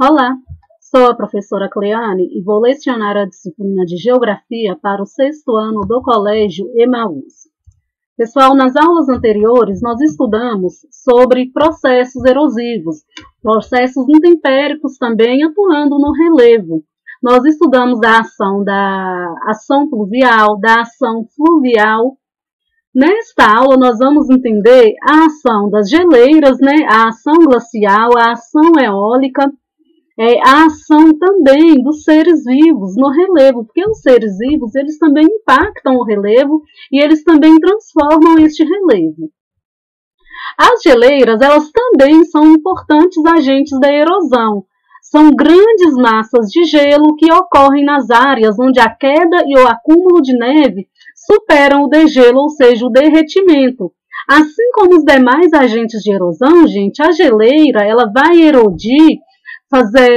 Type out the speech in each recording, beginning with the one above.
Olá, sou a professora Cleane e vou lecionar a disciplina de Geografia para o 6º ano do Colégio Emaús. Pessoal, nas aulas anteriores nós estudamos sobre processos erosivos, processos intempéricos também atuando no relevo. Nós estudamos a ação da ação pluvial, da ação fluvial. Nesta aula nós vamos entender a ação das geleiras, a ação glacial, a ação eólica, a ação também dos seres vivos no relevo, porque os seres vivos eles também impactam o relevo e eles também transformam este relevo. As geleiras elas também são importantes agentes da erosão. São grandes massas de gelo que ocorrem nas áreas onde a queda e o acúmulo de neve superam o degelo, ou seja, o derretimento. Assim como os demais agentes de erosão, gente, a geleira ela vai erodir,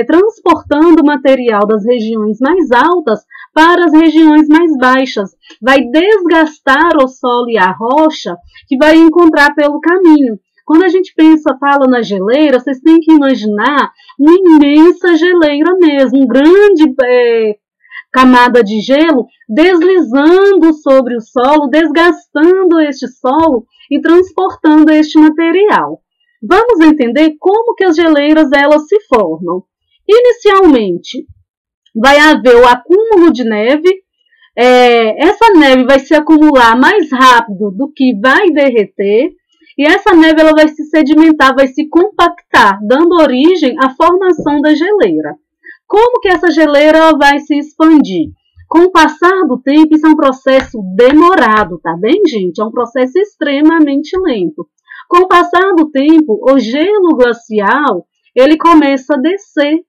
transportando o material das regiões mais altas para as regiões mais baixas. Vai desgastar o solo e a rocha que vai encontrar pelo caminho. Quando a gente fala na geleira, vocês têm que imaginar uma imensa geleira mesmo, um grande camada de gelo deslizando sobre o solo, desgastando este solo e transportando este material. Vamos entender como que as geleiras elas se formam. Inicialmente, vai haver o acúmulo de neve. Essa neve vai se acumular mais rápido do que vai derreter. E essa neve ela vai se sedimentar, vai se compactar, dando origem à formação da geleira. Como que essa geleira vai se expandir? Com o passar do tempo, isso é um processo demorado, tá bem, gente? É um processo extremamente lento. Com o passar do tempo, o gelo glacial, ele começa a descer.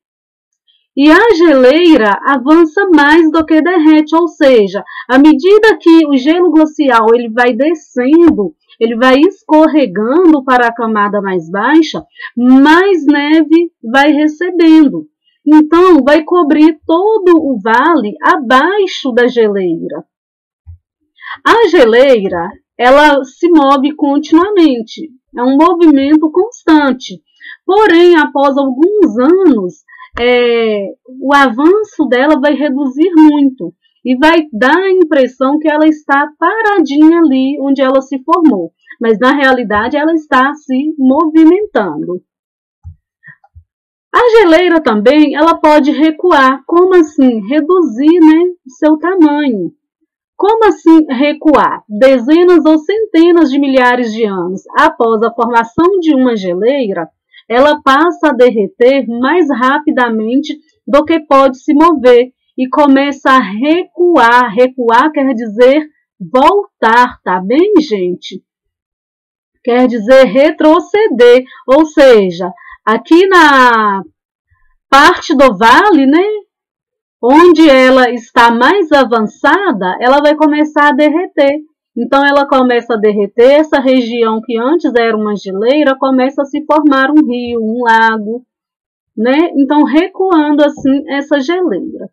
E a geleira avança mais do que derrete, ou seja, à medida que o gelo glacial ele vai descendo, ele vai escorregando para a camada mais baixa, mais neve vai recebendo. Então, vai cobrir todo o vale abaixo da geleira. A geleira, ela se move continuamente, é um movimento constante. Porém, após alguns anos, o avanço dela vai reduzir muito e vai dar a impressão que ela está paradinha ali onde ela se formou. Mas, na realidade, ela está se movimentando. A geleira também ela pode recuar. Como assim? Reduzir o seu tamanho. Como assim recuar? Dezenas ou centenas de milhares de anos após a formação de uma geleira, ela passa a derreter mais rapidamente do que pode se mover e começa a recuar. Recuar quer dizer voltar, tá bem, gente? Quer dizer retroceder, ou seja, aqui na parte do vale, onde ela está mais avançada, ela vai começar a derreter. Então, ela começa a derreter, essa região que antes era uma geleira, começa a se formar um rio, um lago, Então, recuando assim essa geleira.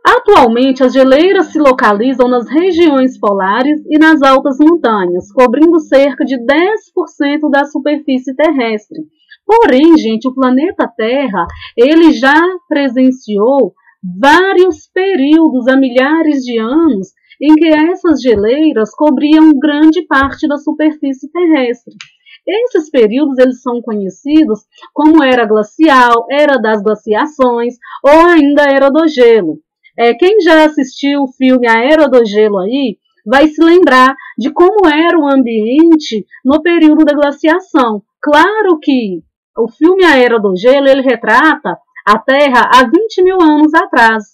Atualmente, as geleiras se localizam nas regiões polares e nas altas montanhas, cobrindo cerca de 10% da superfície terrestre. Porém, gente, o planeta Terra, ele já presenciou vários períodos há milhares de anos em que essas geleiras cobriam grande parte da superfície terrestre. Esses períodos eles são conhecidos como era glacial, era das glaciações ou ainda era do gelo. Quem já assistiu o filme A Era do Gelo aí, vai se lembrar de como era o ambiente no período da glaciação. Claro que o filme A Era do Gelo, ele retrata a Terra há 20 mil anos atrás.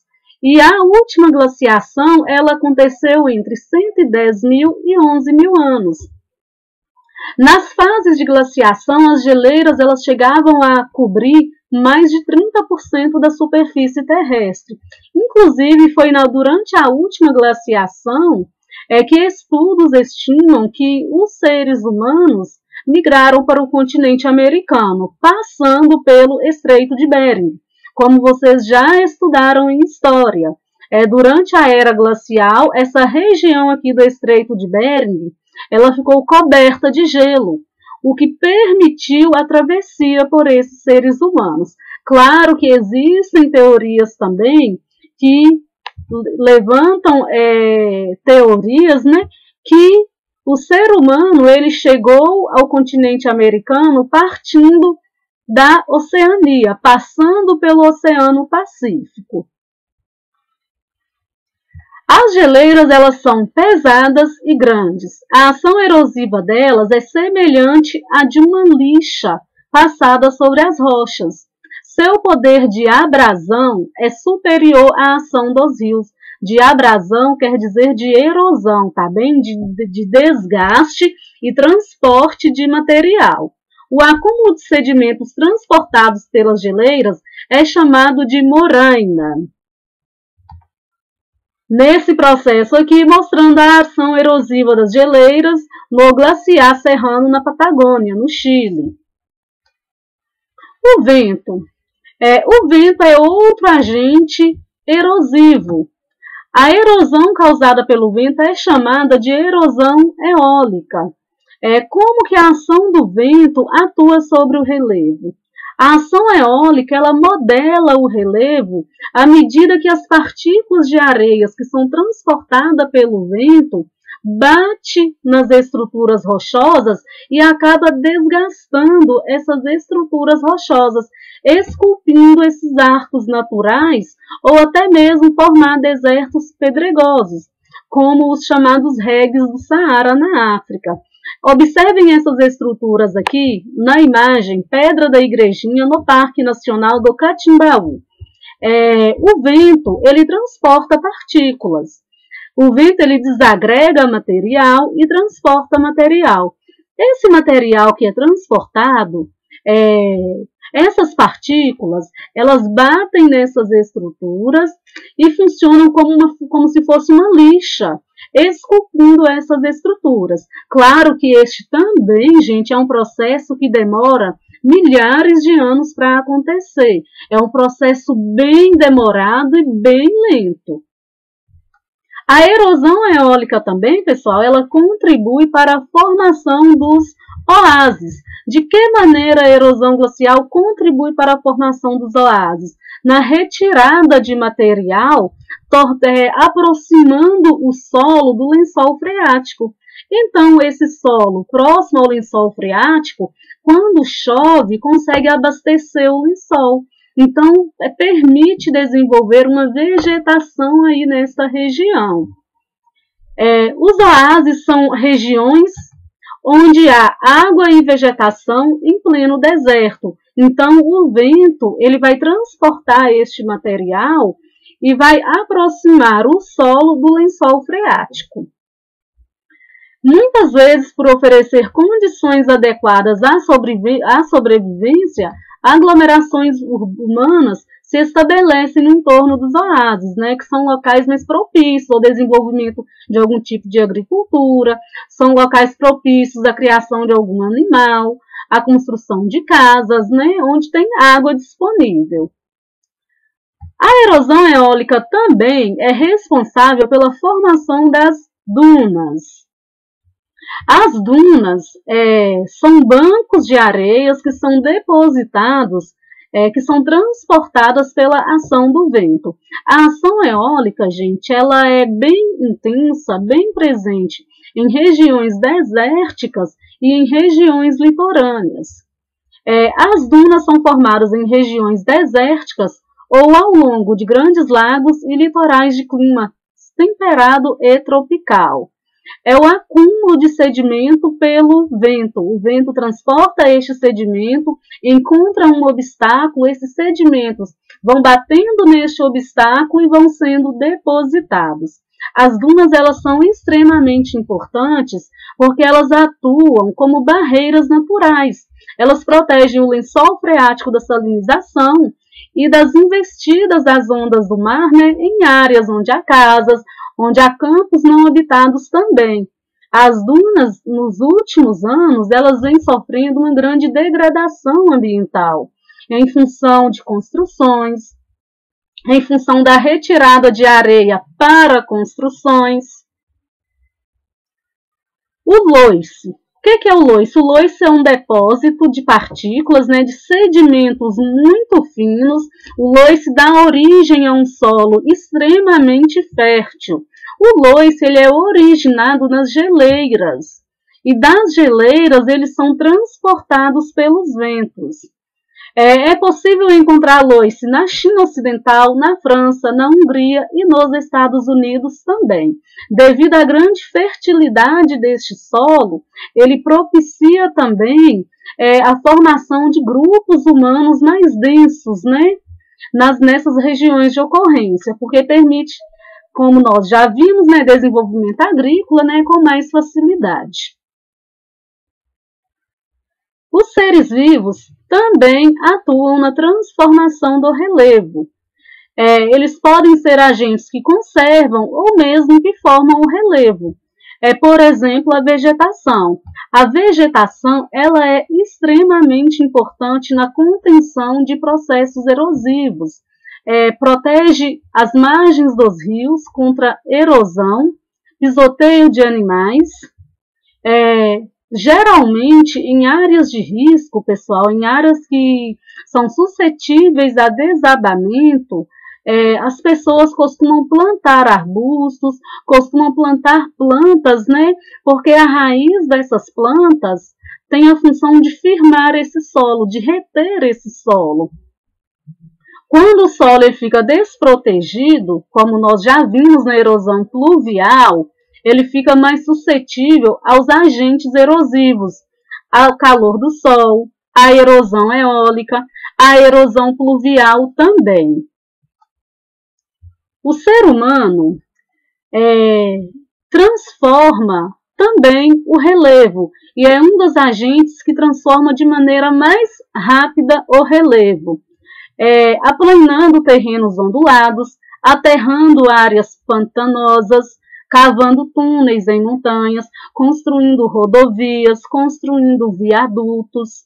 E a última glaciação, ela aconteceu entre 110 mil e 11 mil anos. Nas fases de glaciação, as geleiras elas chegavam a cobrir mais de 30% da superfície terrestre. Inclusive, foi durante a última glaciação que estudos estimam que os seres humanos migraram para o continente americano, passando pelo Estreito de Bering, como vocês já estudaram em história. Durante a era glacial, essa região aqui do Estreito de Bering, ela ficou coberta de gelo. o que permitiu a travessia por esses seres humanos. Claro que existem teorias também que levantam teorias, né, que o ser humano ele chegou ao continente americano partindo da Oceania, passando pelo Oceano Pacífico. As geleiras elas são pesadas e grandes. A ação erosiva delas é semelhante à de uma lixa passada sobre as rochas. Seu poder de abrasão é superior à ação dos rios. De abrasão quer dizer de erosão, tá bem? De desgaste e transporte de material. O acúmulo de sedimentos transportados pelas geleiras é chamado de moraina. Nesse processo aqui, mostrando a ação erosiva das geleiras no glaciar serrano na Patagônia, no Chile. O vento. O vento é outro agente erosivo. A erosão causada pelo vento é chamada de erosão eólica. Como que a ação do vento atua sobre o relevo? A ação eólica ela modela o relevo à medida que as partículas de areias que são transportadas pelo vento bate nas estruturas rochosas e acaba desgastando essas estruturas rochosas, esculpindo esses arcos naturais ou até mesmo formar desertos pedregosos, como os chamados regues do Saara na África. Observem essas estruturas aqui na imagem Pedra da Igrejinha no Parque Nacional do Catimbaú. O vento ele transporta partículas. O vento ele desagrega material e transporta material. Esse material que é transportado, essas partículas, elas batem nessas estruturas e funcionam como se fosse uma lixa, esculpindo essas estruturas. Claro que este também, gente, é um processo que demora milhares de anos para acontecer. É um processo bem demorado e bem lento. A erosão eólica também, pessoal, ela contribui para a formação dos oásis. De que maneira a erosão glacial contribui para a formação dos oásis? Na retirada de material, aproximando o solo do lençol freático. Então, esse solo próximo ao lençol freático, quando chove, consegue abastecer o lençol. Então, permite desenvolver uma vegetação aí nessa região. Os oásis são regiões onde há água e vegetação em pleno deserto. Então, o vento ele vai transportar este material e vai aproximar o solo do lençol freático. Muitas vezes, por oferecer condições adequadas à sobrevivência, aglomerações humanas se estabelecem no entorno dos oásis, né, que são locais mais propícios ao desenvolvimento de algum tipo de agricultura, são locais propícios à criação de algum animal, à construção de casas, né, onde tem água disponível. A erosão eólica também é responsável pela formação das dunas. As dunas são bancos de areias que são depositados, que são transportadas pela ação do vento. A ação eólica, gente, ela é bem intensa, bem presente em regiões desérticas e em regiões litorâneas. As dunas são formadas em regiões desérticas ou ao longo de grandes lagos e litorais de clima temperado e tropical. É o acúmulo de sedimento pelo vento. O vento transporta este sedimento, encontra um obstáculo, esses sedimentos vão batendo neste obstáculo e vão sendo depositados. As dunas elas são extremamente importantes porque elas atuam como barreiras naturais. Elas protegem o lençol freático da salinização e das investidas das ondas do mar, né, em áreas onde há casas, onde há campos não habitados também. As dunas, nos últimos anos, elas vêm sofrendo uma grande degradação ambiental, em função de construções, em função da retirada de areia para construções. O loice. O que é o loice? O loice é um depósito de partículas, né, de sedimentos muito finos. O loice dá origem a um solo extremamente fértil. O loice ele é originado nas geleiras. E das geleiras eles são transportados pelos ventos. É possível encontrar loice na China Ocidental, na França, na Hungria e nos Estados Unidos também. Devido à grande fertilidade deste solo, ele propicia também a formação de grupos humanos mais densos, né, nessas regiões de ocorrência, porque permite, como nós já vimos, né, desenvolvimento agrícola, né, com mais facilidade. Os seres vivos também atuam na transformação do relevo. Eles podem ser agentes que conservam ou mesmo que formam o relevo. Por exemplo, a vegetação. A vegetação ela é extremamente importante na contenção de processos erosivos. Protege as margens dos rios contra erosão, pisoteio de animais. Geralmente, em áreas de risco, pessoal, em áreas que são suscetíveis a desabamento, as pessoas costumam plantar arbustos, costumam plantar plantas, né? Porque a raiz dessas plantas tem a função de firmar esse solo, de reter esse solo. Quando o solo ele fica desprotegido, como nós já vimos na erosão pluvial, ele fica mais suscetível aos agentes erosivos, ao calor do sol, à erosão eólica, à erosão pluvial também. O ser humano transforma também o relevo e é um dos agentes que transforma de maneira mais rápida o relevo, aplanando terrenos ondulados, aterrando áreas pantanosas, cavando túneis em montanhas, construindo rodovias, construindo viadutos.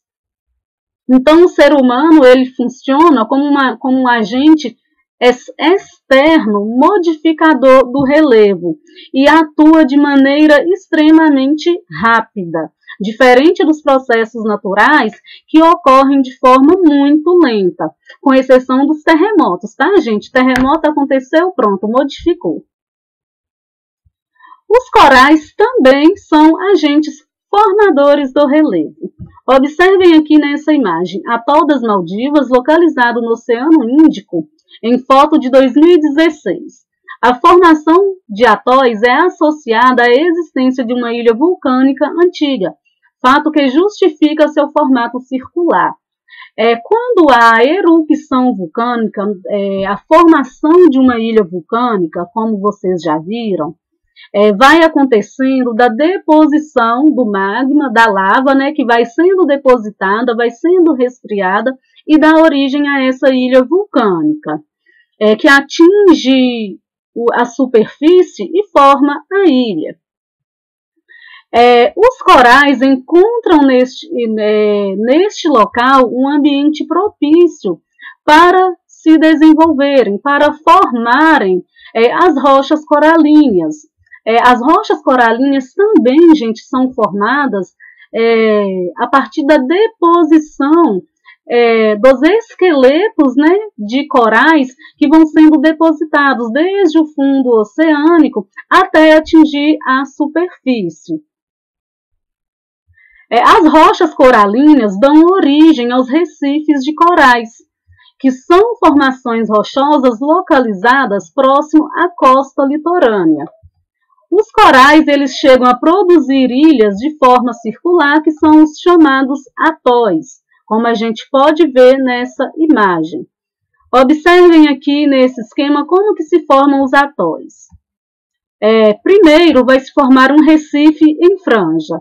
Então, o ser humano ele funciona como um agente externo, modificador do relevo, e atua de maneira extremamente rápida, diferente dos processos naturais que ocorrem de forma muito lenta, com exceção dos terremotos, tá, gente? Terremoto aconteceu, pronto, modificou. Os corais também são agentes formadores do relevo. Observem aqui nessa imagem, atol das Maldivas, localizado no Oceano Índico, em foto de 2016. A formação de atóis é associada à existência de uma ilha vulcânica antiga, fato que justifica seu formato circular. Quando há erupção vulcânica, a formação de uma ilha vulcânica, como vocês já viram, vai acontecendo da deposição do magma, da lava, né, que vai sendo depositada, vai sendo resfriada e dá origem a essa ilha vulcânica, que atinge a superfície e forma a ilha. Os corais encontram neste local um ambiente propício para se desenvolverem, para formarem as rochas coralíneas. As rochas coralíneas também, gente, são formadas a partir da deposição dos esqueletos, né, de corais que vão sendo depositados desde o fundo oceânico até atingir a superfície. As rochas coralinas dão origem aos recifes de corais, que são formações rochosas localizadas próximo à costa litorânea. Os corais eles chegam a produzir ilhas de forma circular, que são os chamados atóis, como a gente pode ver nessa imagem. Observem aqui nesse esquema como que se formam os atóis. Primeiro vai se formar um recife em franja.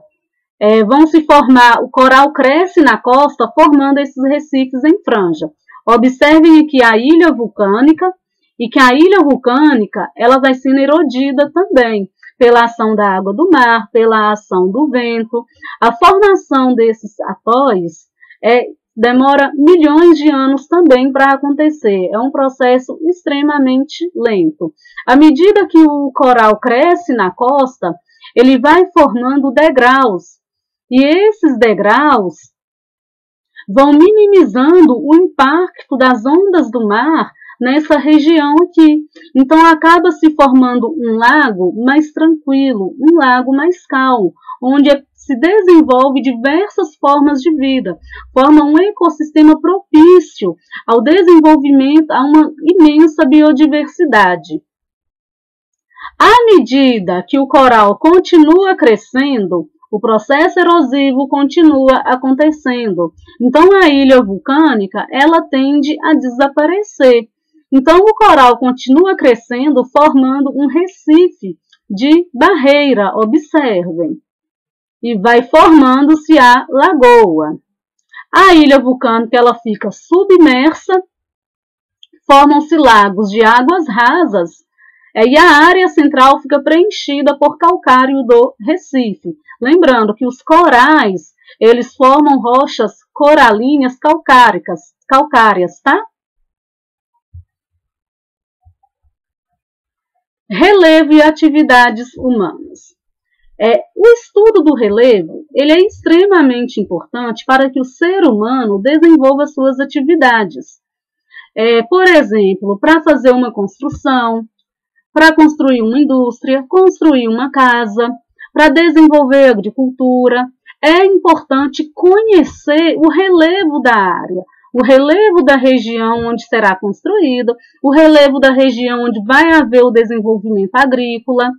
O coral cresce na costa formando esses recifes em franja. Observem aqui a ilha vulcânica, e que a ilha vulcânica ela vai sendo erodida também pela ação da água do mar, pela ação do vento. A formação desses atóis demora milhões de anos também para acontecer. É um processo extremamente lento. À medida que o coral cresce na costa, ele vai formando degraus. E esses degraus vão minimizando o impacto das ondas do mar nessa região aqui. Então, acaba se formando um lago mais tranquilo, um lago mais calmo, onde se desenvolve diversas formas de vida, forma um ecossistema propício ao desenvolvimento, a uma imensa biodiversidade. À medida que o coral continua crescendo, o processo erosivo continua acontecendo. Então, a ilha vulcânica, ela tende a desaparecer. Então, o coral continua crescendo, formando um recife de barreira, observem. E vai formando-se a lagoa. A ilha vulcânica, ela fica submersa, formam-se lagos de águas rasas, e a área central fica preenchida por calcário do recife. Lembrando que os corais, eles formam rochas coralíneas calcárias, tá? Relevo e atividades humanas. O estudo do relevo, ele é extremamente importante para que o ser humano desenvolva suas atividades. Por exemplo, para fazer uma construção, para construir uma indústria, construir uma casa, para desenvolver agricultura, é importante conhecer o relevo da área, o relevo da região onde será construído, o relevo da região onde vai haver o desenvolvimento agrícola.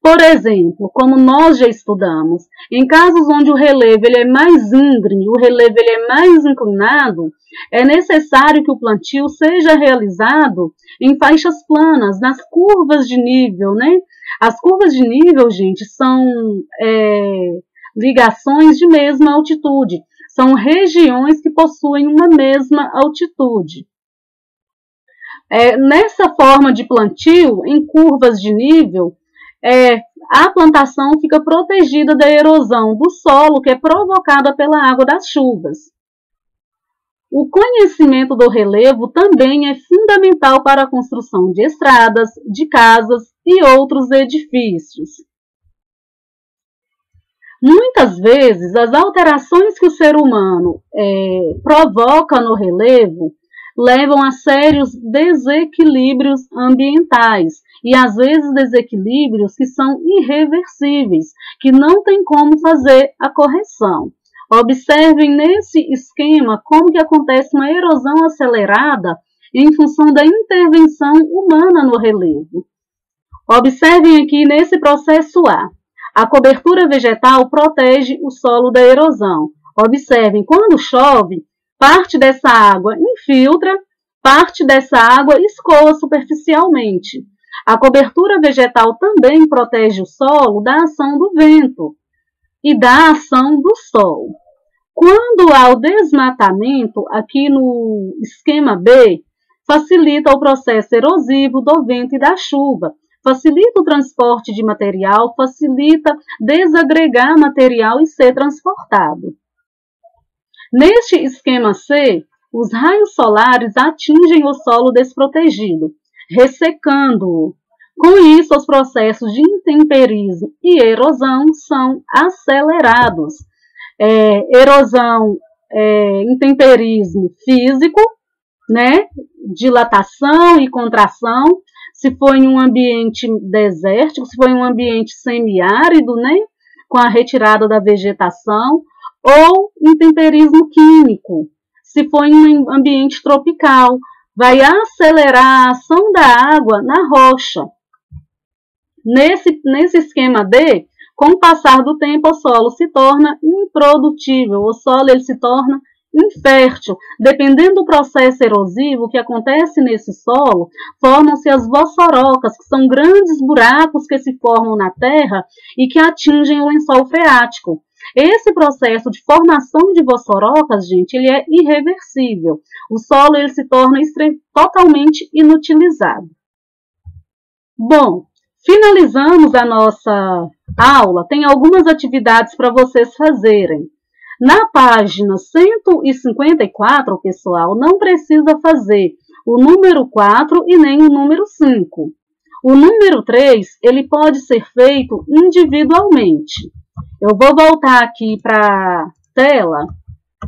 Por exemplo, como nós já estudamos, em casos onde o relevo ele é mais íngreme, o relevo ele é mais inclinado, é necessário que o plantio seja realizado em faixas planas, nas curvas de nível, né? As curvas de nível, gente, são ligações de mesma altitude, são regiões que possuem uma mesma altitude. Nessa forma de plantio, em curvas de nível, a plantação fica protegida da erosão do solo que é provocada pela água das chuvas. O conhecimento do relevo também é fundamental para a construção de estradas, de casas e outros edifícios. Muitas vezes, as alterações que o ser humano provoca no relevo levam a sérios desequilíbrios ambientais e, às vezes, desequilíbrios que são irreversíveis, que não tem como fazer a correção. Observem nesse esquema como que acontece uma erosão acelerada em função da intervenção humana no relevo. Observem aqui nesse processo A cobertura vegetal protege o solo da erosão. Observem, quando chove, parte dessa água infiltra, parte dessa água escoa superficialmente. A cobertura vegetal também protege o solo da ação do vento e da ação do sol. Quando há o desmatamento, aqui no esquema B, facilita o processo erosivo do vento e da chuva, facilita o transporte de material, facilita desagregar material e ser transportado. Neste esquema C, os raios solares atingem o solo desprotegido, ressecando-o. Com isso, os processos de intemperismo e erosão são acelerados. Erosão, intemperismo físico, né? Dilatação e contração, se for em um ambiente desértico, se for em um ambiente semiárido, né? Com a retirada da vegetação, ou intemperismo químico, se for em um ambiente tropical, vai acelerar a ação da água na rocha. Nesse esquema D, com o passar do tempo, o solo se torna improdutível, o solo ele se torna infértil. Dependendo do processo erosivo que acontece nesse solo, formam-se as vossorocas, que são grandes buracos que se formam na terra e que atingem o lençol freático. Esse processo de formação de vossorocas, gente, ele é irreversível. O solo ele se torna totalmente inutilizado. Bom, finalizamos a nossa aula. Tem algumas atividades para vocês fazerem. Na página 154, pessoal, não precisa fazer o número 4 e nem o número 5. O número 3, ele pode ser feito individualmente. Eu vou voltar aqui para a tela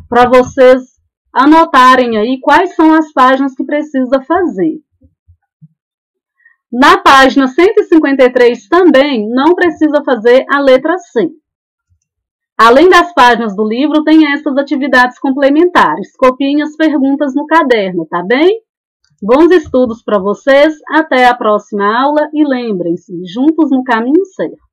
para vocês anotarem aí quais são as páginas que precisa fazer. Na página 153 também não precisa fazer a letra C. Além das páginas do livro, tem essas atividades complementares. Copiem as perguntas no caderno, tá bem? Bons estudos para vocês, até a próxima aula e lembrem-se, juntos no caminho certo.